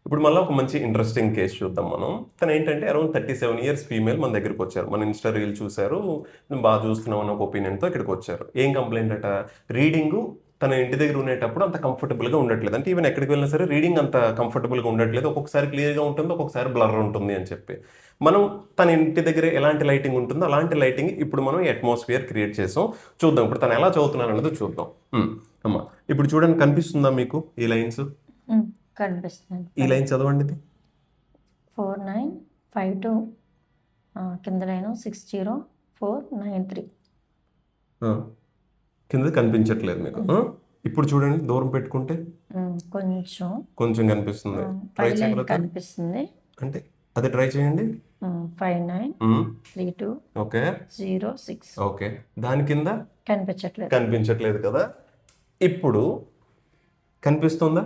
ఇప్పుడు మళ్ళీ ఒక మంచి ఇంట్రెస్టింగ్ కేసు చూద్దాం మనం. తను ఏంటంటే అరౌండ్ 37 ఇయర్స్ ఫీమేల్ మన దగ్గరికి వచ్చారు. మన ఇన్స్టా రీల్ చూశారు, నువ్వు బాగా చూస్తున్నావు అన్న ఒక ఒపీనియన్తో ఇక్కడికి వచ్చారు. ఏం కంప్లైంట్ అట, రీడింగ్ తన ఇంటి దగ్గర ఉండేటప్పుడు అంత కంఫర్టబుల్గా ఉండట్లేదు. అంటే ఈవెన్ ఎక్కడికి వెళ్ళినా సరే రీడింగ్ అంత కంఫర్టబుల్గా ఉండట్లేదు, ఒక్కొక్కసారి క్లియర్గా ఉంటుంది, ఒక్కొక్కసారి బ్లర్ ఉంటుంది అని చెప్పి. మనం తన ఇంటి దగ్గర ఎలాంటి లైటింగ్ ఉంటుందో అలాంటి లైటింగ్ ఇప్పుడు మనం అట్మాస్ఫియర్ క్రియేట్ చేసాం. చూద్దాం ఇప్పుడు తను ఎలా చదువుతున్నారు అనేది చూద్దాం. అమ్మా ఇప్పుడు చూడండి, కనిపిస్తుందా మీకు ఈ లైన్స్? కనిపిస్తుంది. ఈ లైన్ చదవండి. ఇది 4952 కింద లైన్ 60493 కింద కనిపించట్లేదు మీకు. ఇప్పుడు చూడండి, దూరం పెట్టుకుంటే కొంచెం కనిపిస్తుంది. ట్రై చేయగలుగుతారా? కనిపిస్తుంది. అంటే అది ట్రై చేయండి. 5932 ఓకే 06. ఓకే, దాని కింద కనిపించట్లేదు కదా. ఇప్పుడు కనిపిస్తుందా?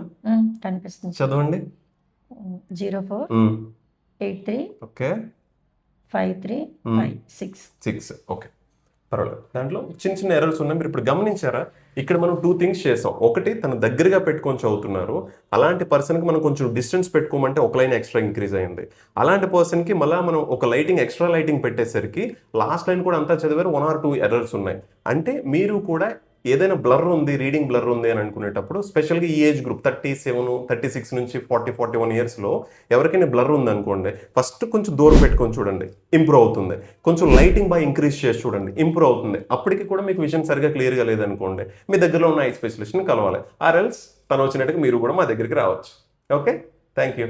కనిపిస్తుంది. చదవండి. 0483 ఓకే 5356. ఓకే, పర్వాలేదు. దాంట్లో చిన్న చిన్న ఎర్రర్స్ ఉన్నాయి. మీరు ఇప్పుడు గమనించారా? ఇక్కడ మనం 2 థింగ్స్ చేసాం. ఒకటి, తను దగ్గరగా పెట్టుకొని చదువుతున్నారు. అలాంటి పర్సన్కి మనం కొంచెం డిస్టెన్స్ పెట్టుకోమంటే ఒక లైన్ ఎక్స్ట్రా ఇంక్రీజ్ అయింది. అలాంటి పర్సన్కి మళ్ళీ మనం ఒక లైటింగ్ ఎక్స్ట్రా లైటింగ్ పెట్టేసరికి లాస్ట్ లైన్ కూడా అంతా చదివారు. 1 or 2 ఎర్రర్స్ ఉన్నాయి. అంటే మీరు కూడా ఏదైనా బ్లర్ ఉంది, రీడింగ్ బ్లర్ ఉంది అని అనుకునేటప్పుడు, స్పెషల్గా ఈ ఏజ్ గ్రూప్ 37, 36 నుంచి 40, 41 ఇయర్స్లో ఎవరికైనా బ్లర్ ఉంది అనుకోండి, ఫస్ట్ కొంచెం దూరం పెట్టుకొని చూడండి, ఇంప్రూవ్ అవుతుంది. కొంచెం లైటింగ్ బాగా ఇంక్రీజ్ చేసి చూడండి, ఇంప్రూవ్ అవుతుంది. అప్పటికి కూడా మీకు విజన్ సరిగా క్లియర్గా లేదనుకోండి, మీ దగ్గరలో ఉన్న ఐ స్పెషలిస్ట్ని కలవాలి. ఆర్ ఎల్స్ తను వచ్చినట్టుగా మీరు కూడా మా దగ్గరికి రావచ్చు. Okay, thank you.